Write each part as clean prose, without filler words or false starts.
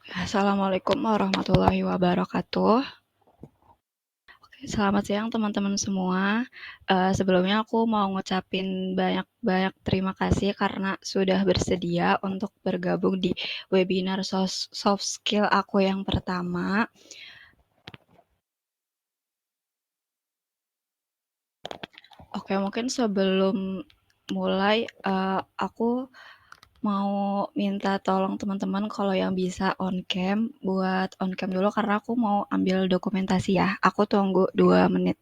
Assalamualaikum warahmatullahi wabarakatuh. Selamat siang teman-teman semua. Sebelumnya aku mau ngucapin banyak-banyak terima kasih karena sudah bersedia untuk bergabung di webinar soft skill aku yang pertama. Oke, mungkin sebelum mulai, aku mau minta tolong teman-teman kalau yang bisa on cam, buat on cam dulu karena aku mau ambil dokumentasi ya. Aku tunggu 2 menit.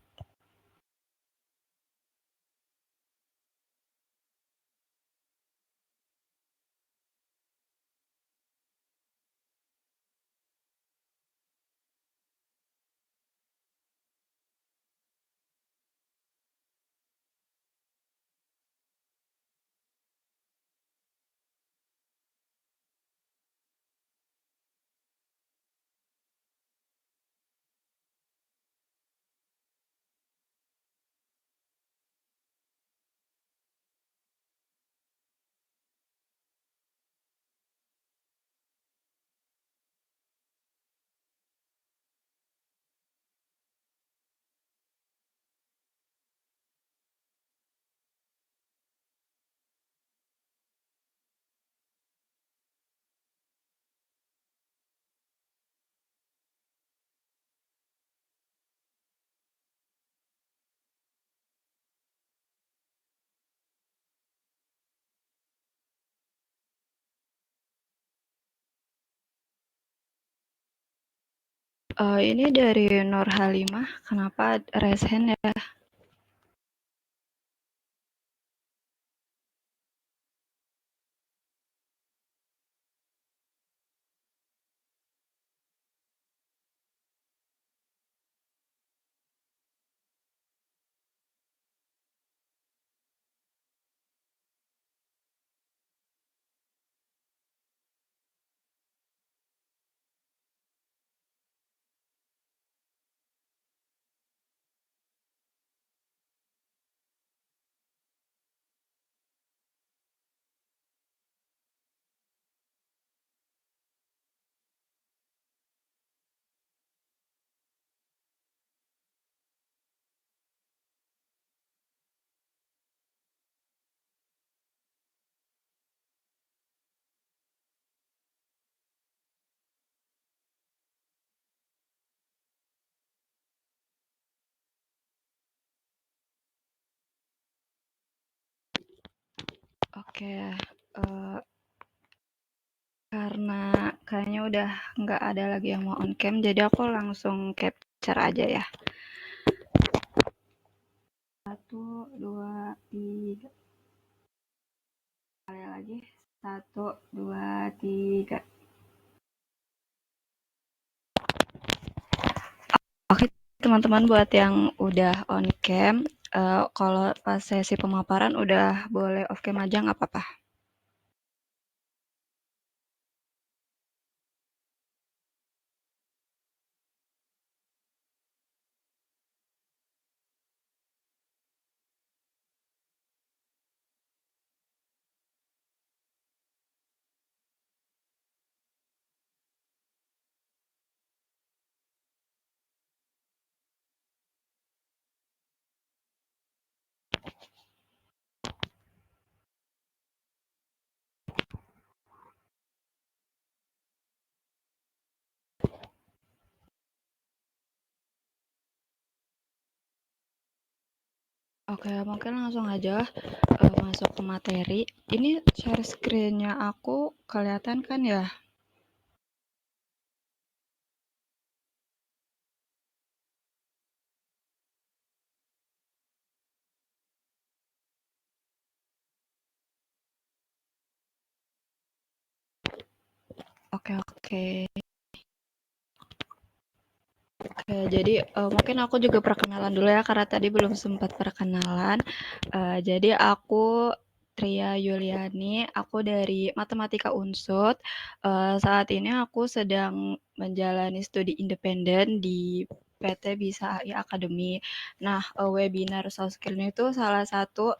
Ini dari Nur Halimah, kenapa raise hand ya? Oke, karena kayaknya udah nggak ada lagi yang mau on cam, jadi aku langsung capture aja ya. 1, 2, 3. Sekali lagi. 1, 2, 3. Oke, teman-teman buat yang udah on cam, kalau pas sesi pemaparan udah boleh off cam aja nggak apa-apa. Oke, mungkin langsung aja masuk ke materi. Ini share screen-nya aku kelihatan kan ya? Oke, oke. Oke, jadi mungkin aku juga perkenalan dulu ya karena tadi belum sempat perkenalan. Jadi aku Tria Yuliani, aku dari Matematika Unsud. Saat ini aku sedang menjalani studi independen di PT Bisa AI Academy. Nah, webinar soft skill itu salah satu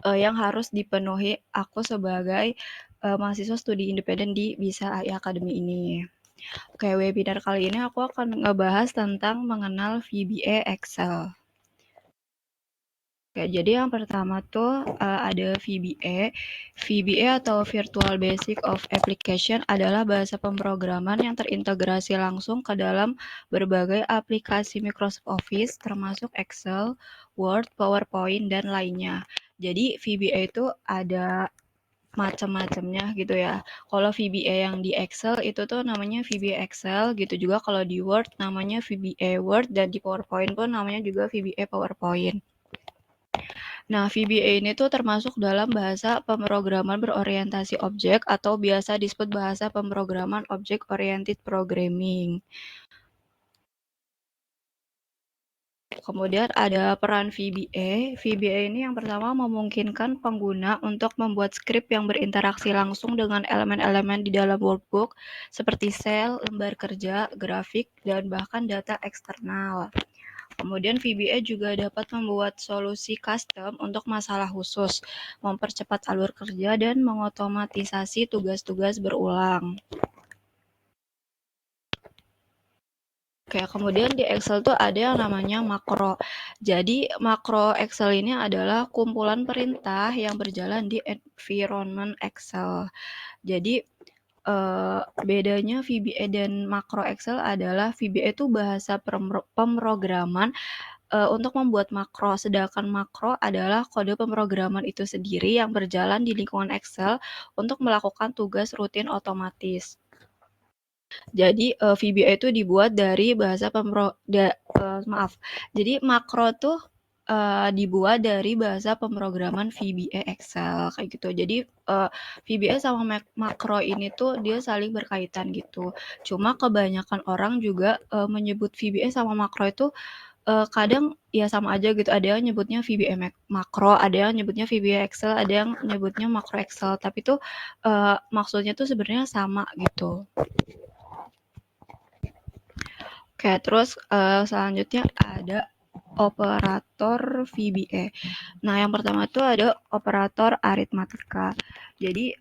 yang harus dipenuhi aku sebagai mahasiswa studi independen di Bisa AI Academy ini. Oke, webinar kali ini aku akan ngebahas tentang mengenal VBA Excel. Oke, jadi yang pertama tuh ada VBA. VBA atau Virtual Basic of Application adalah bahasa pemrograman yang terintegrasi langsung ke dalam berbagai aplikasi Microsoft Office, termasuk Excel, Word, PowerPoint, dan lainnya. Jadi VBA itu ada macam-macamnya gitu ya. Kalau VBA yang di Excel itu tuh namanya VBA Excel gitu juga, kalau di Word namanya VBA Word, dan di PowerPoint pun namanya juga VBA PowerPoint. Nah, VBA ini tuh termasuk dalam bahasa pemrograman berorientasi objek atau biasa disebut bahasa pemrograman Object Oriented Programming. Kemudian ada peran VBA. VBA ini yang pertama memungkinkan pengguna untuk membuat skrip yang berinteraksi langsung dengan elemen-elemen di dalam workbook seperti sel, lembar kerja, grafik, dan bahkan data eksternal. Kemudian VBA juga dapat membuat solusi custom untuk masalah khusus, mempercepat alur kerja, dan mengotomatisasi tugas-tugas berulang. Oke, kemudian di Excel tuh ada yang namanya makro. Jadi makro Excel ini adalah kumpulan perintah yang berjalan di environment Excel. Jadi bedanya VBA dan makro Excel adalah VBA itu bahasa pemrograman untuk membuat makro, sedangkan makro adalah kode pemrograman itu sendiri yang berjalan di lingkungan Excel untuk melakukan tugas rutin otomatis. Jadi VBA itu dibuat dari bahasa jadi makro tuh dibuat dari bahasa pemrograman VBA Excel kayak gitu. Jadi VBA sama makro ini tuh dia saling berkaitan gitu. Cuma kebanyakan orang juga menyebut VBA sama makro itu kadang ya sama aja gitu. Ada yang nyebutnya VBA makro, ada yang nyebutnya VBA Excel, ada yang nyebutnya makro Excel. Tapi tuh maksudnya tuh sebenarnya sama gitu. Oke, terus selanjutnya ada operator VBA. Nah, yang pertama itu ada operator aritmatika. Jadi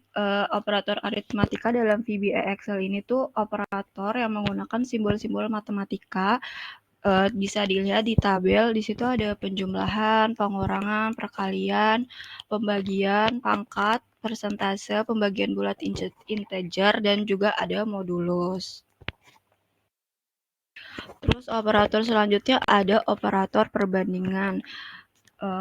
operator aritmatika dalam VBA Excel ini tuh operator yang menggunakan simbol-simbol matematika. Bisa dilihat di tabel, di situ ada penjumlahan, pengurangan, perkalian, pembagian, pangkat, persentase, pembagian bulat integer, dan juga ada modulus. Terus operator selanjutnya ada operator perbandingan.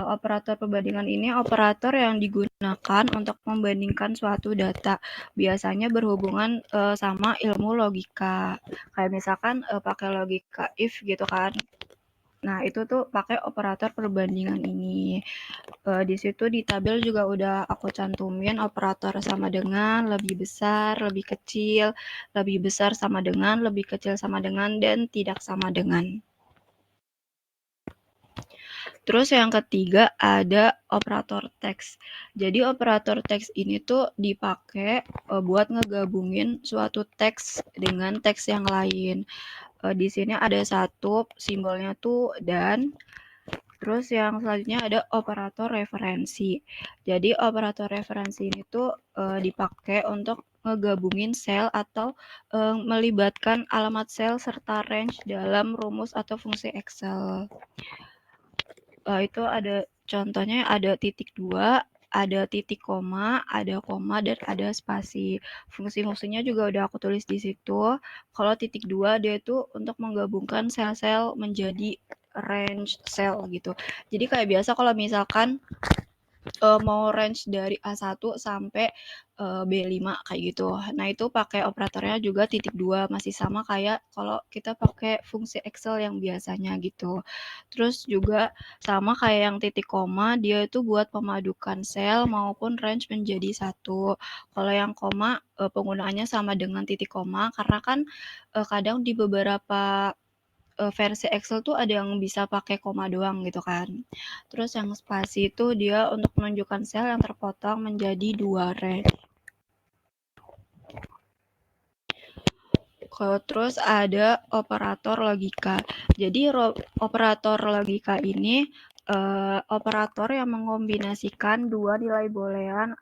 Operator perbandingan ini operator yang digunakan untuk membandingkan suatu data. Biasanya berhubungan sama ilmu logika. Kayak misalkan pakai logika if gitu kan. Nah, itu tuh pakai operator perbandingan ini. Di situ di tabel juga udah aku cantumin operator sama dengan, lebih besar, lebih kecil, lebih besar sama dengan, lebih kecil sama dengan, dan tidak sama dengan. Terus yang ketiga ada operator teks. Jadi operator teks ini tuh dipakai buat ngegabungin suatu teks dengan teks yang lain. Di sini ada satu simbolnya tuh dan. Terus yang selanjutnya ada operator referensi. Jadi operator referensi ini tuh dipakai untuk ngegabungin sel atau melibatkan alamat sel serta range dalam rumus atau fungsi Excel. Itu ada contohnya, ada titik 2, ada titik koma, dan ada spasi. Fungsi-fungsinya juga udah aku tulis di situ. Kalau titik 2 dia itu untuk menggabungkan sel-sel menjadi range sel gitu. Jadi kayak biasa kalau misalkan mau range dari A1 sampai B5 kayak gitu. Nah, itu pakai operatornya juga titik 2, masih sama kayak kalau kita pakai fungsi Excel yang biasanya gitu. Terus juga sama kayak yang titik koma, dia itu buat memadukan sel maupun range menjadi satu. Kalau yang koma penggunaannya sama dengan titik koma karena kan kadang di beberapa versi Excel tuh ada yang bisa pakai koma doang gitu kan. Terus yang spasi itu dia untuk menunjukkan sel yang terpotong menjadi 2 range. Terus ada operator logika. Jadi operator logika ini operator yang mengombinasikan dua nilai boolean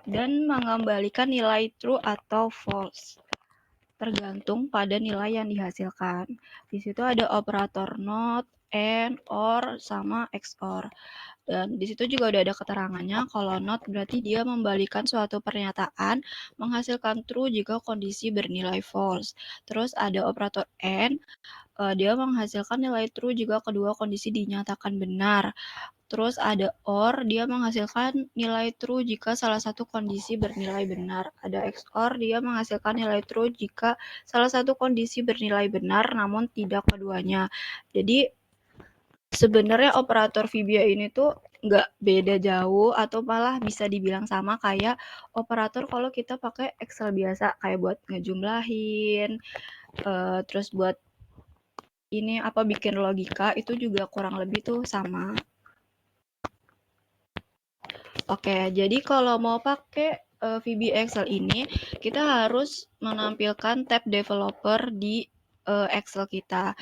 dan mengembalikan nilai true atau false tergantung pada nilai yang dihasilkan. Di situ ada operator not, and, or, sama XOR. Dan di situ juga udah ada keterangannya kalau not berarti dia membalikan suatu pernyataan menghasilkan true jika kondisi bernilai false. Terus ada operator and, dia menghasilkan nilai true jika kedua kondisi dinyatakan benar. Terus ada or, dia menghasilkan nilai true jika salah satu kondisi bernilai benar. Ada XOR, dia menghasilkan nilai true jika salah satu kondisi bernilai benar namun tidak keduanya. Jadi sebenarnya operator VBA ini tuh nggak beda jauh atau malah bisa dibilang sama kayak operator kalau kita pakai Excel biasa kayak buat ngejumlahin, terus buat ini apa bikin logika itu juga kurang lebih tuh sama. Oke, jadi kalau mau pakai VBA Excel ini kita harus menampilkan tab developer di Excel kita.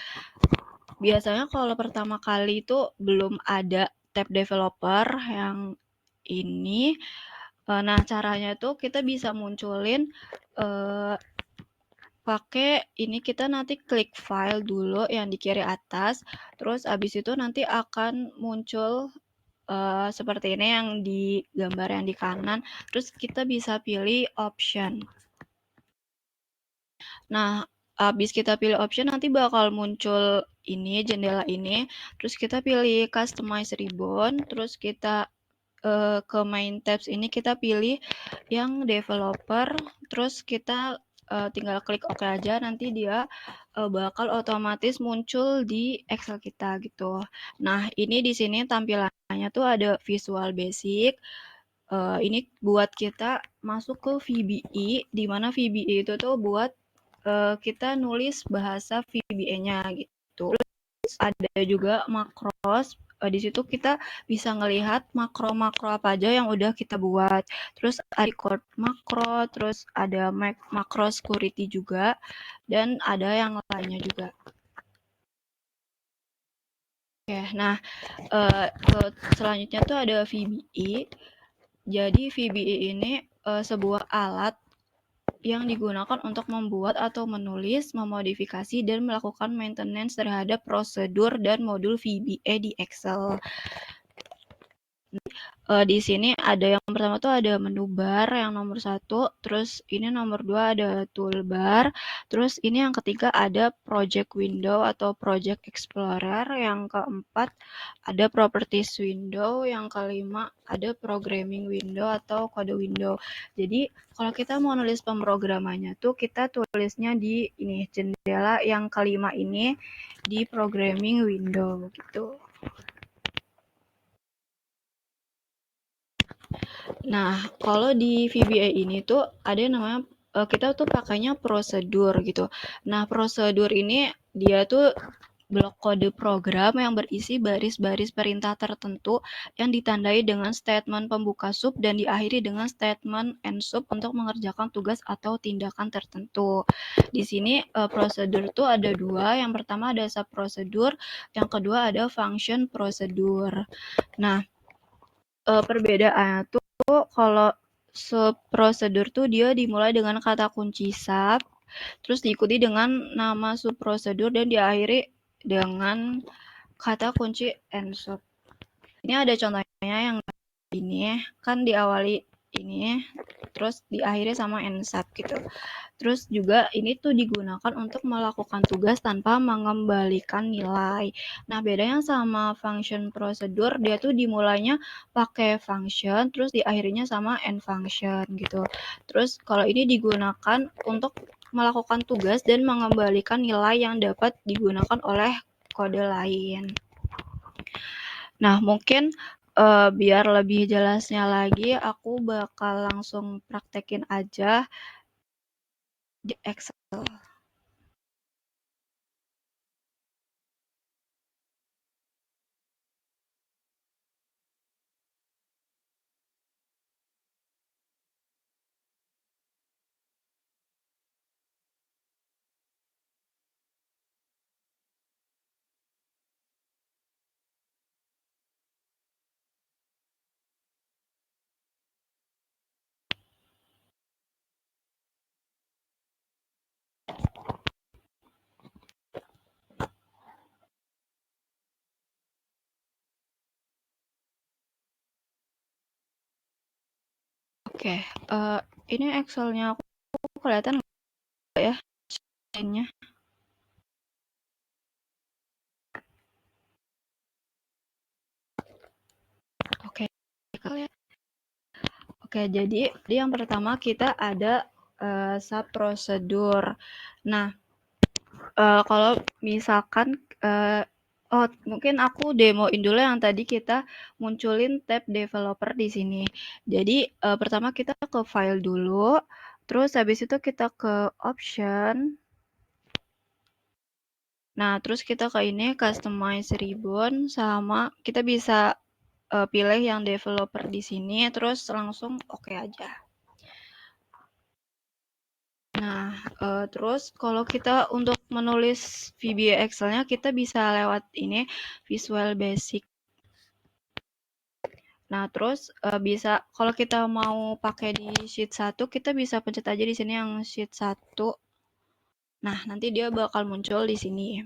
Biasanya kalau pertama kali itu belum ada tab developer yang ini. Nah, caranya tuh kita bisa munculin pakai ini, kita nanti klik file dulu yang di kiri atas, terus abis itu nanti akan muncul seperti ini yang di gambar yang di kanan, terus kita bisa pilih option. Nah, habis kita pilih option nanti bakal muncul ini, jendela ini, terus kita pilih customize ribbon, terus kita ke main tabs ini kita pilih yang developer, terus kita tinggal klik OK aja, nanti dia bakal otomatis muncul di Excel kita gitu. Nah, ini di sini tampilannya tuh ada Visual Basic. Ini buat kita masuk ke VBE, di mana VBE itu tuh buat kita nulis bahasa VBA-nya gitu. Terus ada juga makros. Di situ kita bisa ngelihat makro-makro apa aja yang udah kita buat. Terus ada record makro, terus ada makro security juga, dan ada yang lainnya juga. Oke, nah selanjutnya tuh ada VBE. Jadi VBE ini sebuah alat yang digunakan untuk membuat atau menulis, memodifikasi, dan melakukan maintenance terhadap prosedur dan modul VBA di Excel. Di sini ada yang pertama tuh ada menu bar yang nomor 1, terus ini nomor 2 ada toolbar, terus ini yang ketiga ada project window atau project explorer, yang keempat ada properties window, yang kelima ada programming window atau kode window. Jadi kalau kita mau nulis pemrogramannya tuh kita tulisnya di ini jendela yang kelima ini di programming window gitu. Nah, kalau di VBA ini tuh ada yang namanya kita tuh pakainya prosedur gitu. Nah, prosedur ini dia tuh blok kode program yang berisi baris-baris perintah tertentu yang ditandai dengan statement pembuka sub dan diakhiri dengan statement end sub untuk mengerjakan tugas atau tindakan tertentu. Di sini prosedur tuh ada dua. Yang pertama ada subprosedur, yang kedua ada function prosedur. Nah, perbedaannya tuh kalau subprosedur tuh dia dimulai dengan kata kunci sub, terus diikuti dengan nama subprosedur dan diakhiri dengan kata kunci end sub. Ini ada contohnya yang ini kan diawali ini terus diakhiri sama end sub gitu. Terus juga ini tuh digunakan untuk melakukan tugas tanpa mengembalikan nilai. Nah, bedanya sama function prosedur, dia tuh dimulainya pakai function, terus diakhirinya sama end function gitu. Terus kalau ini digunakan untuk melakukan tugas dan mengembalikan nilai yang dapat digunakan oleh kode lain. Nah, mungkin biar lebih jelasnya lagi, aku bakal langsung praktekin aja di Excel. Oke, ini Excel-nya aku kelihatan nggak ya screen-nya? Oke, kalian. Oke, jadi yang pertama kita ada sub prosedur. Nah, kalau misalkan oh mungkin aku demoin dulu yang tadi kita munculin tab developer di sini. Jadi pertama kita ke file dulu, terus habis itu kita ke option. Nah, terus kita ke ini customize ribbon sama kita bisa pilih yang developer di sini, terus langsung oke aja. Nah, terus kalau kita untuk menulis VBA Excel-nya kita bisa lewat ini Visual Basic. Nah, terus bisa kalau kita mau pakai di sheet 1 kita bisa pencet aja di sini yang sheet 1. Nah, nanti dia bakal muncul di sini.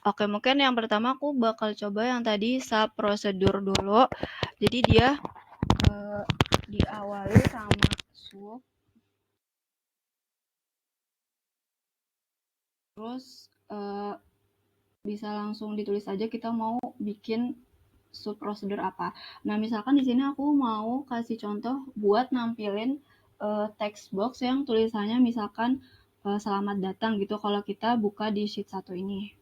Oke, mungkin yang pertama aku bakal coba yang tadi sub prosedur dulu. Jadi dia diawali sama sub. Terus bisa langsung ditulis aja kita mau bikin sub prosedur apa. Nah, misalkan di sini aku mau kasih contoh buat nampilin text box yang tulisannya misalkan selamat datang gitu kalau kita buka di sheet 1 ini.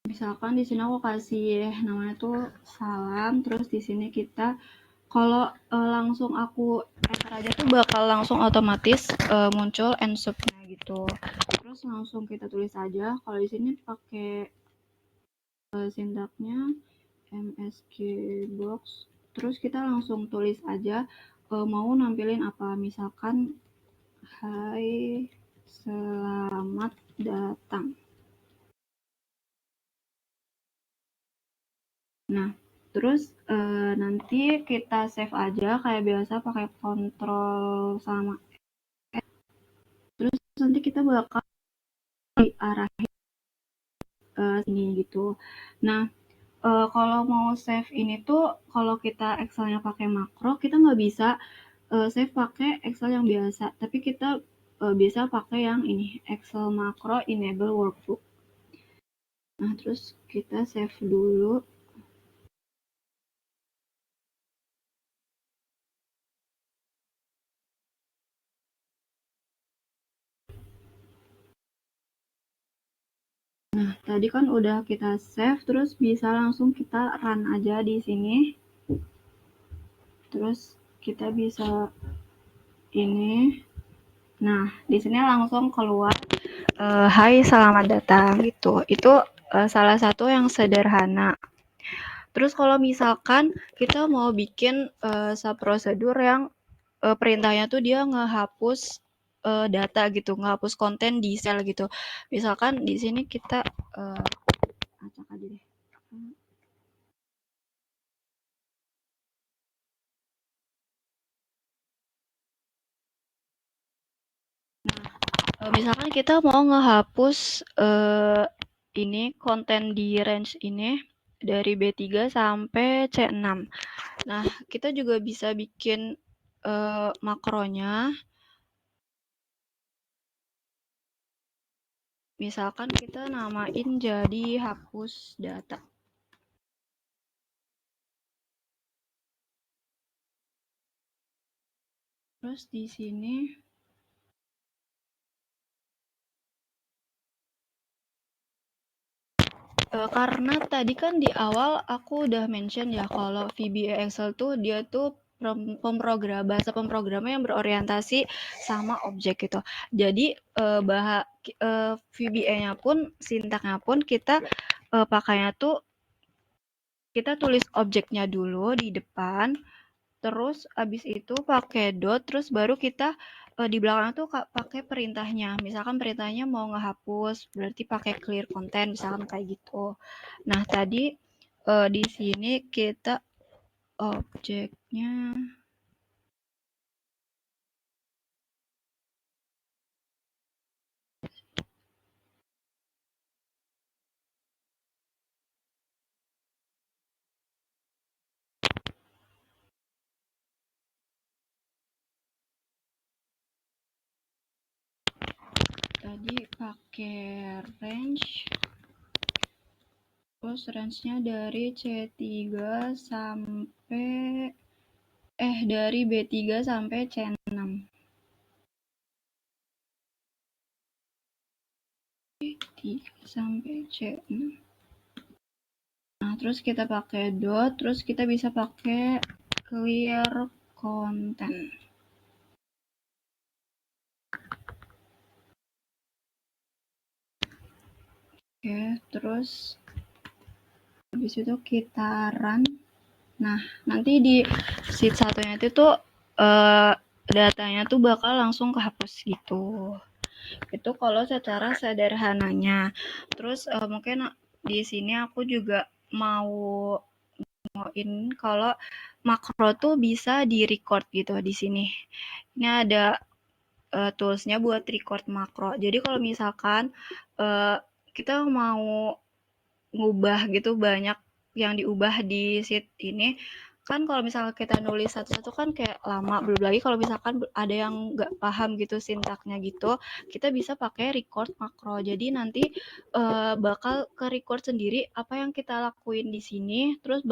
Misalkan di sini aku kasih namanya tuh salam, terus di sini kita kalau langsung aku enter aja tuh bakal langsung otomatis muncul end sub-nya gitu. Terus langsung kita tulis aja. Kalau di sini pakai sintaknya MSG box. Terus kita langsung tulis aja mau nampilin apa. Misalkan hai selamat datang. Nah, terus nanti kita save aja kayak biasa pakai kontrol sama S. Terus nanti kita bakal diarahin sini gitu. Nah, kalau mau save ini tuh kalau kita Excel-nya pakai makro, kita nggak bisa save pakai Excel yang biasa, tapi kita bisa pakai yang ini Excel makro enable workbook. Nah, terus kita save dulu. Nah, tadi kan udah kita save, terus bisa langsung kita run aja di sini. Terus kita bisa ini. Nah, di sini langsung keluar hai selamat datang gitu. Itu salah satu yang sederhana. Terus kalau misalkan kita mau bikin sub prosedur yang perintahnya tuh dia ngehapus data gitu, ngehapus konten di sel gitu. Misalkan di sini kita acak aja deh. Misalkan kita mau ngehapus ini konten di range ini dari B3 sampai C6. Nah, kita juga bisa bikin makronya. Misalkan kita namain jadi hapus data. Terus di sini karena tadi kan di awal aku udah mention ya kalau VBA Excel tuh dia tuh bahasa pemrograman yang berorientasi sama objek gitu. Jadi VBA-nya pun sintaknya pun kita pakainya tuh kita tulis objeknya dulu di depan, terus abis itu pakai dot, terus baru kita di belakang tuh pakai perintahnya. Misalkan perintahnya mau ngehapus, berarti pakai clear content, misalkan kayak gitu. Nah, tadi di sini kita objeknya tadi pakai range, terus range-nya dari C3 sampai dari B3 sampai C6. B3 sampai C6. Nah, terus kita pakai dot, terus kita bisa pakai clear content. Oke, terus habis itu kita run. Nah, nanti di sheet satunya itu tuh datanya tuh bakal langsung kehapus gitu. Itu kalau secara sederhananya. Terus mungkin di sini aku juga mau ngomongin kalau makro tuh bisa di record gitu di sini. Ini ada toolsnya buat record makro. Jadi kalau misalkan kita mau ngubah gitu banyak yang diubah di sheet ini, kan kalau misalkan kita nulis satu-satu kan kayak lama, belum lagi kalau misalkan ada yang nggak paham gitu sintaknya gitu, kita bisa pakai record makro. Jadi nanti bakal ke record sendiri apa yang kita lakuin di sini, terus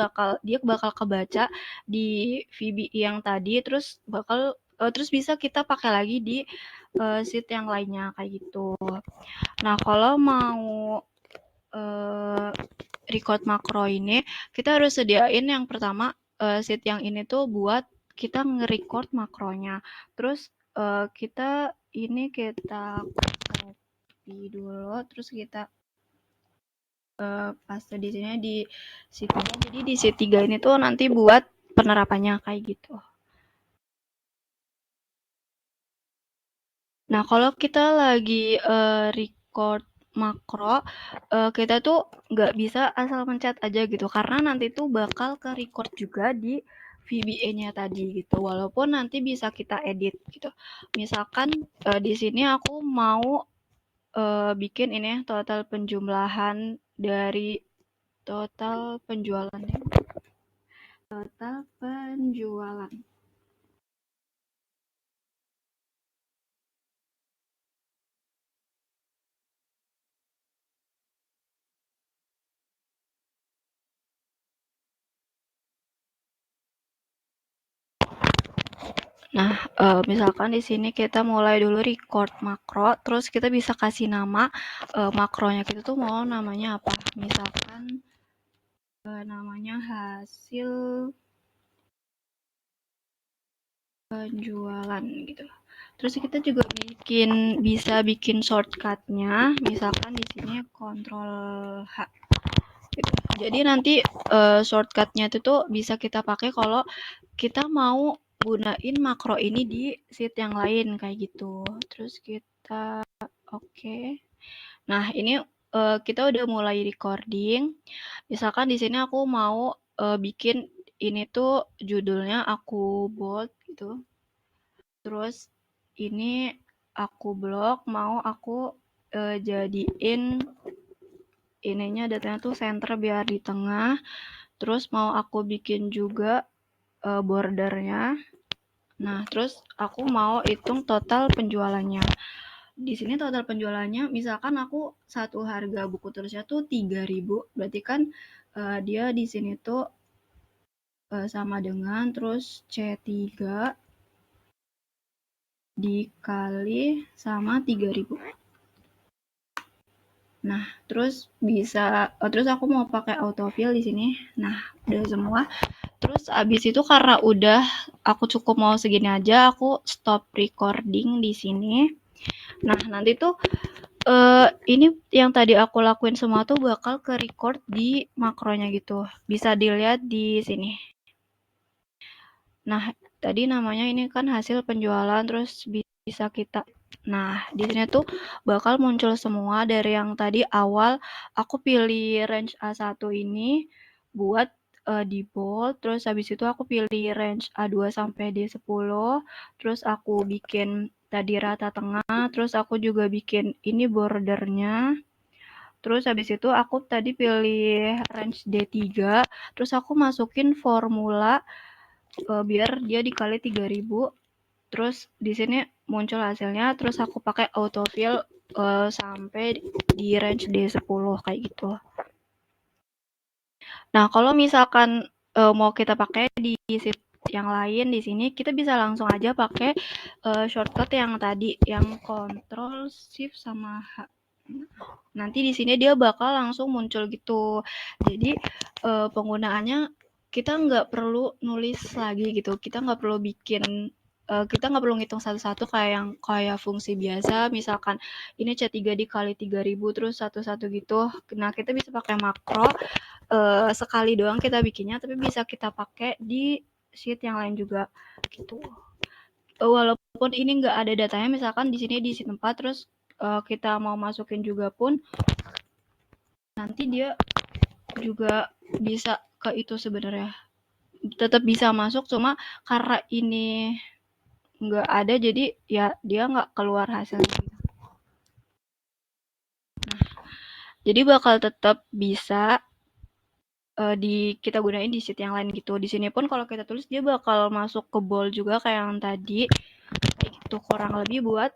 dia bakal kebaca di VBI yang tadi, terus bisa kita pakai lagi di sheet yang lainnya kayak gitu. Nah, kalau mau record makro ini, kita harus sediain yang pertama sheet yang ini tuh buat kita nge-record makronya. Terus kita copy dulu, terus kita paste di sini di sheet 3. Jadi di sheet 3 ini tuh nanti buat penerapannya kayak gitu. Nah, kalau kita lagi record makro, kita tuh nggak bisa asal mencet aja gitu, karena nanti tuh bakal ke record juga di VBA-nya tadi gitu, walaupun nanti bisa kita edit gitu. Misalkan di sini aku mau bikin ini total penjumlahan dari total penjualannya, total penjualan. Nah, misalkan di sini kita mulai dulu record makro, terus kita bisa kasih nama makronya kita tuh mau namanya apa. Misalkan namanya hasil penjualan gitu. Terus kita juga bisa bikin shortcutnya, misalkan di sini Ctrl H. Gitu. Jadi nanti shortcutnya itu tuh bisa kita pakai kalau kita mau gunain makro ini di sheet yang lain kayak gitu. Terus kita oke. Nah, ini kita udah mulai recording. Misalkan di sini aku mau bikin ini tuh judulnya aku bold gitu. Terus ini aku blok, mau aku jadiin ininya datanya tuh center biar di tengah. Terus mau aku bikin juga bordernya. Nah, terus aku mau hitung total penjualannya. Di sini total penjualannya, misalkan aku satu harga buku tulisnya tuh 3.000, berarti kan dia di sini tuh sama dengan terus C3 dikali sama 3.000. Nah, terus terus aku mau pakai autofill di sini. Nah, udah semua. Terus abis itu karena udah aku cukup mau segini aja, aku stop recording di sini. Nah, nanti tuh ini yang tadi aku lakuin semua tuh bakal ke record di makronya gitu. Bisa dilihat di sini. Nah, tadi namanya ini kan hasil penjualan, terus bisa kita. Nah, di sini tuh bakal muncul semua dari yang tadi awal aku pilih range A1 ini buat di bold, terus habis itu aku pilih range A2 sampai D10, terus aku bikin tadi rata tengah, terus aku juga bikin ini bordernya. Terus habis itu aku tadi pilih range D3, terus aku masukin formula biar dia dikali 3000. Terus di sini muncul hasilnya, terus aku pakai autofill sampai di range D10 kayak gitu. Nah, kalau misalkan mau kita pakai di sheet yang lain di sini, kita bisa langsung aja pakai shortcut yang tadi, yang Control Shift sama H. Nanti di sini dia bakal langsung muncul gitu. Jadi penggunaannya kita nggak perlu nulis lagi gitu. Kita nggak perlu bikin kita nggak perlu ngitung satu-satu kayak fungsi biasa. Misalkan ini C3 dikali 3000 terus satu-satu gitu. Nah, kita bisa pakai makro sekali doang kita bikinnya, tapi bisa kita pakai di sheet yang lain juga gitu. Walaupun ini nggak ada datanya, misalkan di sini di sheet 4 terus kita mau masukin juga pun nanti dia juga bisa ke itu sebenarnya, tetap bisa masuk, cuma karena ini nggak ada jadi ya dia nggak keluar hasilnya. Jadi bakal tetap bisa kita gunain di sheet yang lain gitu. Di sini pun kalau kita tulis dia bakal masuk ke bold juga kayak yang tadi, kayak gitu kurang lebih buat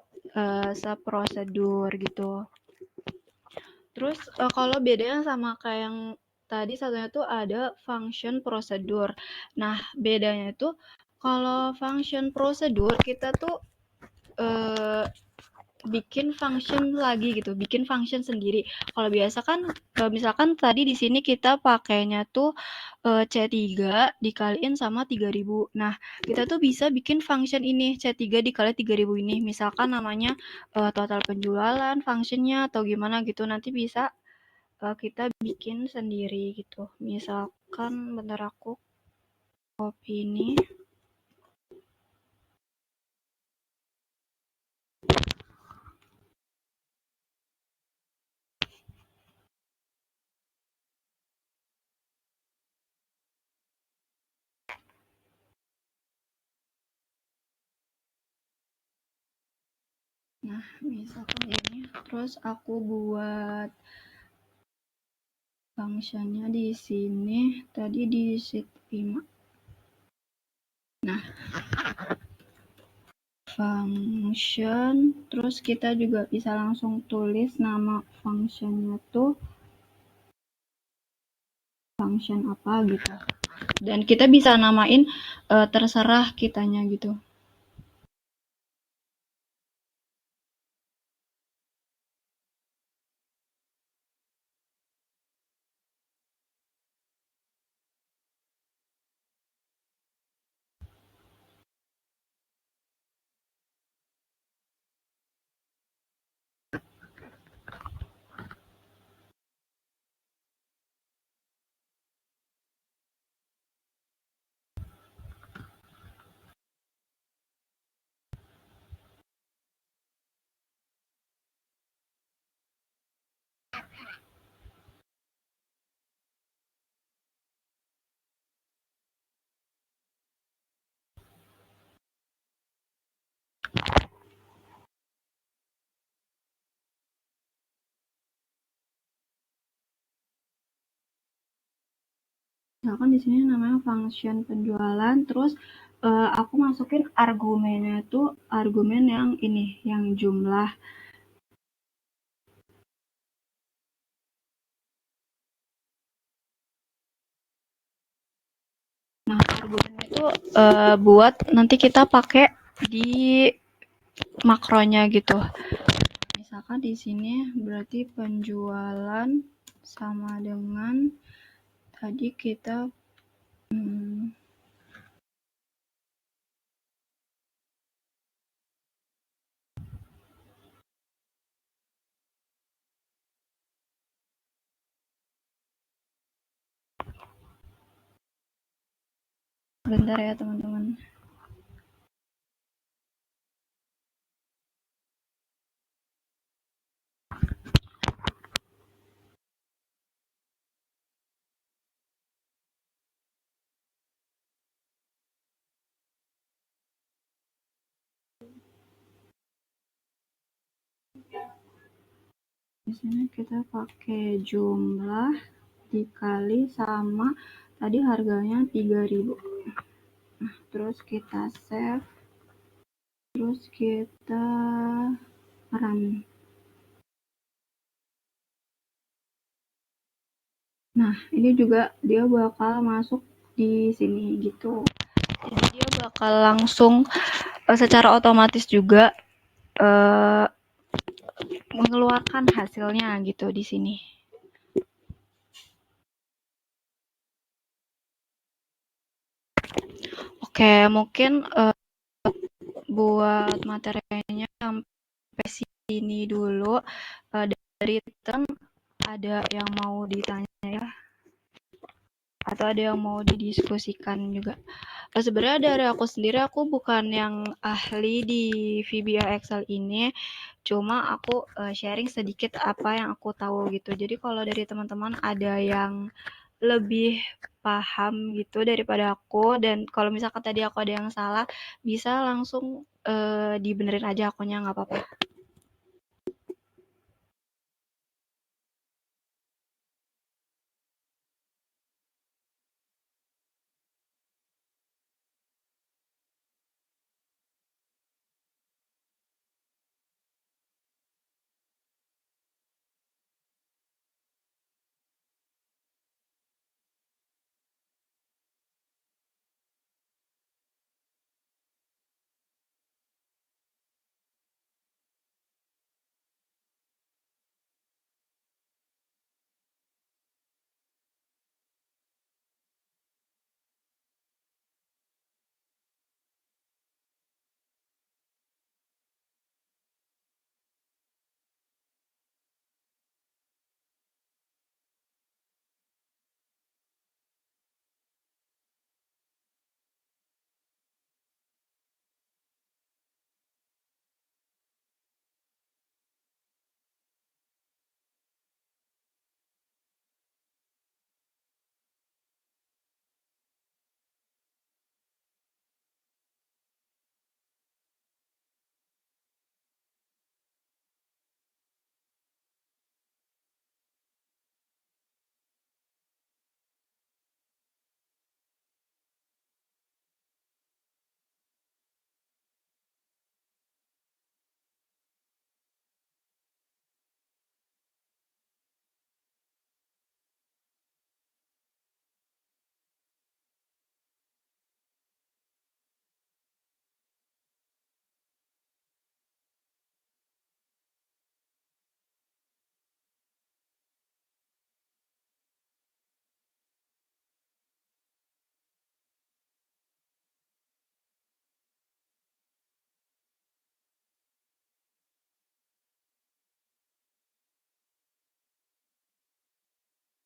seprosedur gitu. Terus kalau bedanya sama kayak yang tadi satunya tuh ada function prosedur. Nah, bedanya itu kalau function prosedur kita tuh eh, bikin function lagi gitu, bikin function sendiri. Kalau biasa kan misalkan tadi di sini kita pakainya tuh C3 dikaliin sama 3000. Nah, kita tuh bisa bikin function ini C3 dikali 3000 ini. Misalkan namanya total penjualan functionnya atau gimana gitu. Nanti bisa kita bikin sendiri gitu. Misalkan bentar aku copy ini. Nah, misalkan ini. Terus aku buat functionnya di sini tadi di sheet 5. Nah, function, terus kita juga bisa langsung tulis nama functionnya tuh function apa gitu. Dan kita bisa namain terserah kitanya gitu. Misalkan di sini namanya function penjualan, terus aku masukin argumennya tuh argumen yang ini, yang jumlah. Nah, argumennya itu buat nanti kita pakai di makronya gitu. Misalkan di sini berarti penjualan sama dengan tadi kita bentar ya teman-teman. Di sini kita pakai jumlah dikali sama tadi harganya 3.000. Nah, terus kita save, terus kita run. Nah, ini juga dia bakal masuk di sini gitu. Jadi dia bakal langsung secara otomatis juga mengeluarkan hasilnya gitu di sini. Oke, mungkin buat materinya sampai sini dulu. Dari tem ada yang mau ditanya ya? Atau ada yang mau didiskusikan juga? Sebenarnya dari aku sendiri, aku bukan yang ahli di VBA Excel ini, cuma aku sharing sedikit apa yang aku tahu gitu. Jadi kalau dari teman-teman ada yang lebih paham gitu daripada aku, dan kalau misalkan tadi aku ada yang salah, bisa langsung dibenerin aja akunya, nggak apa-apa.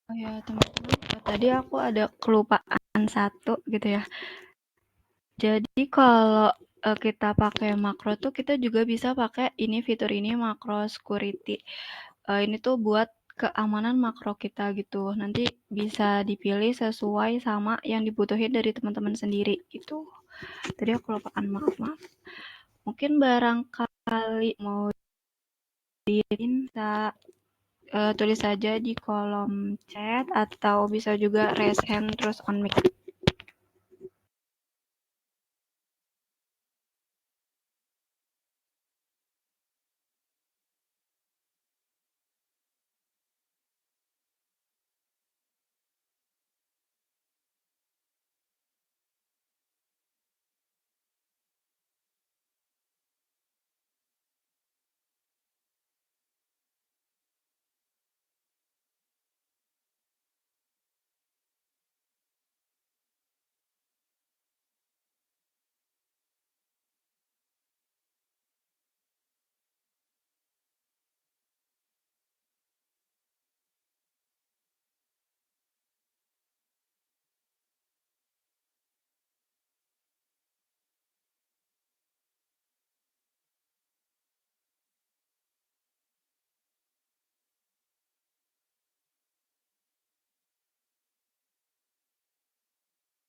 Oh ya teman-teman, tadi aku ada kelupaan satu gitu ya. Jadi kalau kita pakai makro tuh kita juga bisa pakai ini, fitur ini, makro security. Ini tuh buat keamanan makro kita gitu. Nanti bisa dipilih sesuai sama yang dibutuhin dari teman-teman sendiri gitu. Tadi aku lupakan, maaf. Mungkin barangkali mau bisa tulis saja di kolom chat, atau bisa juga raise hand terus on mic.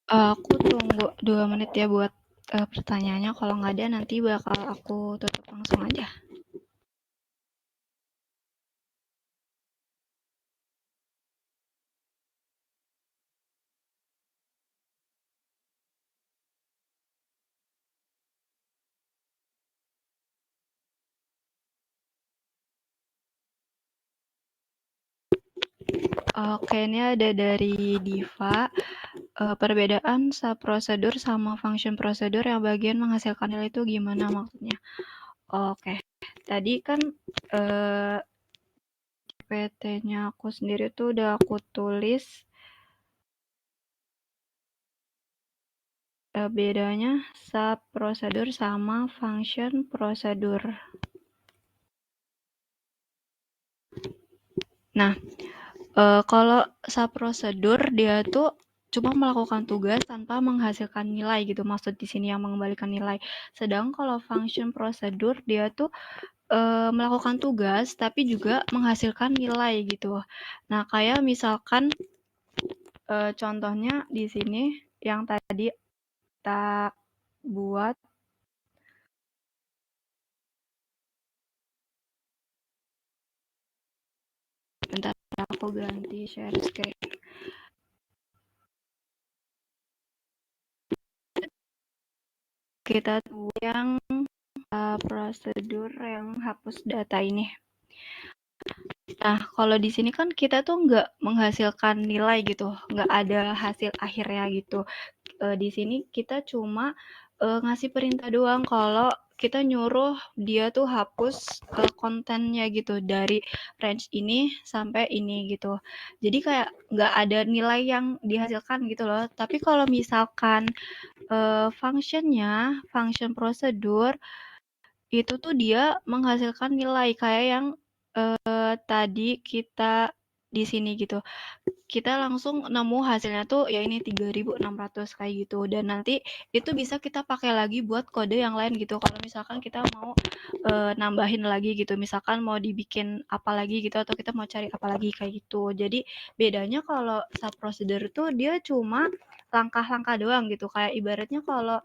Aku tunggu 2 menit ya buat pertanyaannya, kalau nggak ada nanti bakal aku tutup langsung aja. Oke, ini ada dari Diva. Perbedaan subprosedur sama function prosedur yang bagian menghasilkan nilai itu gimana maksudnya? Oke, tadi kan PT-nya aku sendiri tuh udah aku tulis bedanya subprosedur sama function prosedur. Nah, kalau subprosedur dia tuh cuma melakukan tugas tanpa menghasilkan nilai gitu, maksud di sini yang mengembalikan nilai. Sedang kalau function prosedur dia tuh melakukan tugas tapi juga menghasilkan nilai gitu. Nah, kayak misalkan contohnya di sini yang tadi kita buat, bentar aku ganti share screen. Kita tuh yang prosedur yang hapus data ini. Nah, kalau di sini kan kita tuh nggak menghasilkan nilai gitu, nggak ada hasil akhirnya gitu. Di sini kita cuma ngasih perintah doang kalau kita nyuruh dia tuh hapus kontennya gitu dari range ini sampai ini gitu. Jadi kayak nggak ada nilai yang dihasilkan gitu loh. Tapi kalau misalkan function prosedur itu tuh dia menghasilkan nilai kayak yang tadi kita di sini gitu. Kita langsung nemu hasilnya tuh ya ini 3.600 kayak gitu, dan nanti itu bisa kita pakai lagi buat kode yang lain gitu. Kalau misalkan kita mau nambahin lagi gitu, misalkan mau dibikin apa lagi gitu atau kita mau cari apa lagi kayak gitu. Jadi bedanya kalau sub procedure tuh dia cuma langkah-langkah doang gitu, kayak ibaratnya kalau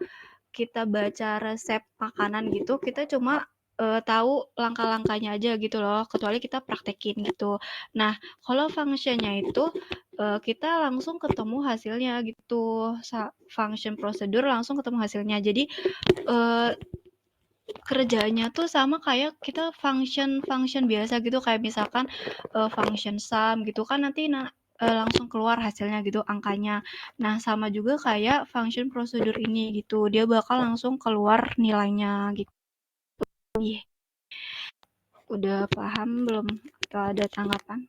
kita baca resep makanan gitu, kita cuma tahu langkah-langkahnya aja gitu loh, kecuali kita praktekin gitu. Nah, kalau functionnya itu kita langsung ketemu hasilnya gitu. Function prosedur langsung ketemu hasilnya. Jadi kerjanya tuh sama kayak kita function biasa gitu, kayak misalkan function sum gitu kan nanti langsung keluar hasilnya gitu angkanya. Nah, sama juga kayak function prosedur ini gitu. Dia bakal langsung keluar nilainya gitu. Udah paham belum? Atau ada tanggapan?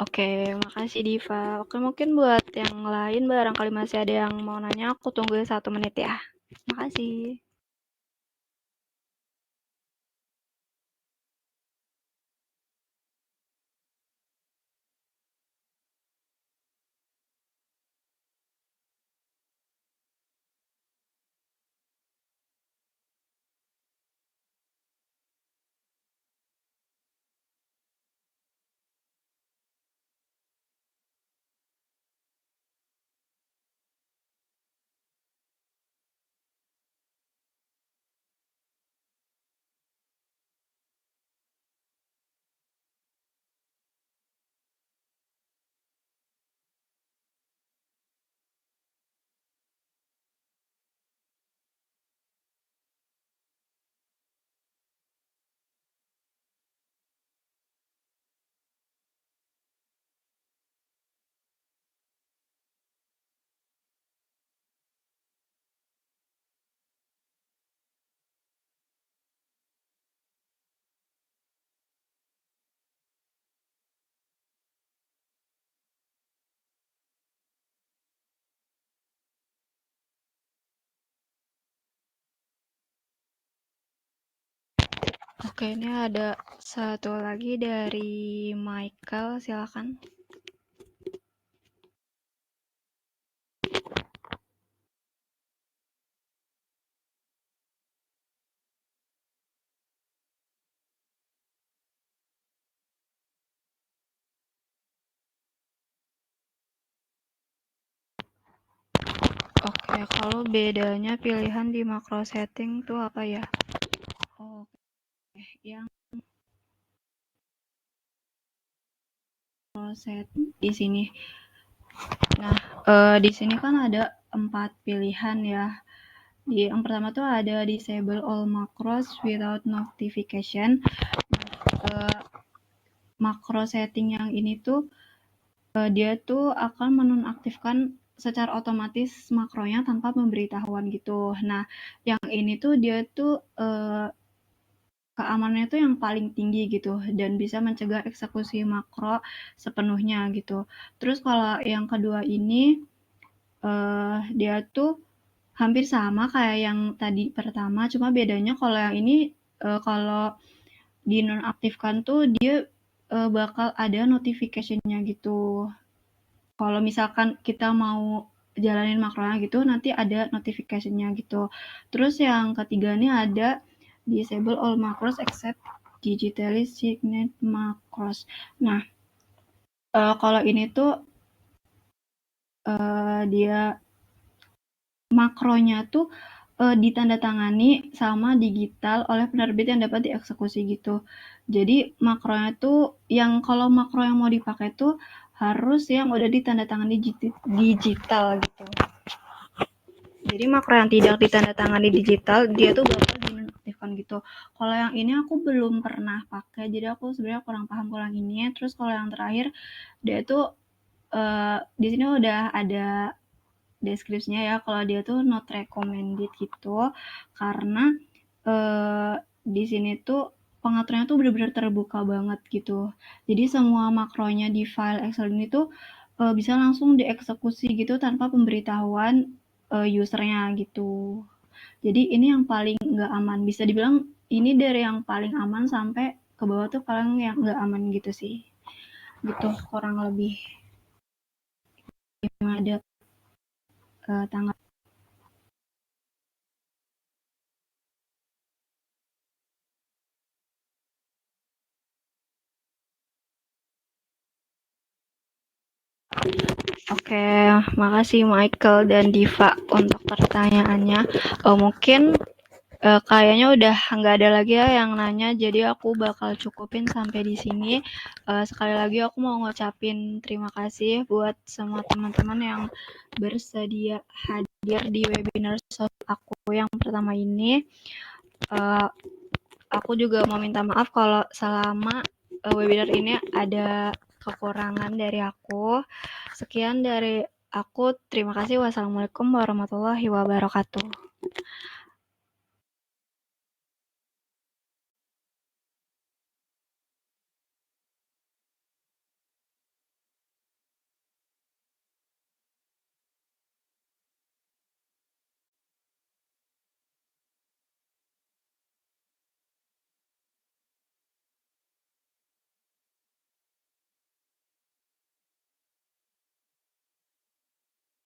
Oke, makasih Diva. Oke, mungkin buat yang lain barangkali masih ada yang mau nanya, aku tunggu 1 menit ya. Makasih. Oke, ini ada satu lagi dari Michael, silakan. Oke, kalau bedanya pilihan di macro setting tuh apa ya? Oke, yang macro setting di sini. Nah, di sini kan ada 4 pilihan ya. Yang pertama tuh ada disable all macros without notification. Macro setting yang ini tuh dia tuh akan menonaktifkan secara otomatis makronya tanpa pemberitahuan gitu. Nah, yang ini tuh dia tuh keamanannya tuh yang paling tinggi gitu dan bisa mencegah eksekusi makro sepenuhnya gitu. Terus kalau yang kedua ini dia tuh hampir sama kayak yang tadi pertama, cuma bedanya kalau yang ini kalau dinonaktifkan tuh dia bakal ada notification-nya gitu. Kalau misalkan kita mau jalanin makronya gitu, nanti ada notification-nya gitu. Terus yang ketiga nih ada disable all macros except digitally signed macros. Nah, kalau ini tuh dia makronya tuh ditandatangani sama digital oleh penerbit yang dapat dieksekusi gitu. Jadi makronya tuh yang kalau makro yang mau dipakai tuh harus yang udah ditandatangani digital gitu. Jadi makro yang tidak ditandatangani digital dia tuh bakal dinonaktifkan gitu. Kalau yang ini aku belum pernah pakai, jadi aku sebenarnya kurang paham kalau yang ini. Terus kalau yang terakhir dia tuh di sini udah ada deskripsinya ya, kalau dia tuh not recommended gitu karena di sini tuh pengaturannya tuh benar-benar terbuka banget gitu. Jadi semua makronya di file Excel ini tuh bisa langsung dieksekusi gitu tanpa pemberitahuan usernya gitu. Jadi ini yang paling nggak aman. Bisa dibilang ini dari yang paling aman sampai ke bawah tuh paling yang nggak aman gitu sih. Gitu kurang lebih. Ada tanggal. Oke, makasih Michael dan Diva untuk pertanyaannya. Mungkin kayaknya udah nggak ada lagi ya yang nanya, jadi aku bakal cukupin sampai di sini. Sekali lagi aku mau ngucapin terima kasih buat semua teman-teman yang bersedia hadir di webinar soft aku yang pertama ini. Aku juga mau minta maaf kalau selama webinar ini ada kekurangan dari aku. Sekian dari aku. Terima kasih. Wassalamualaikum warahmatullahi wabarakatuh.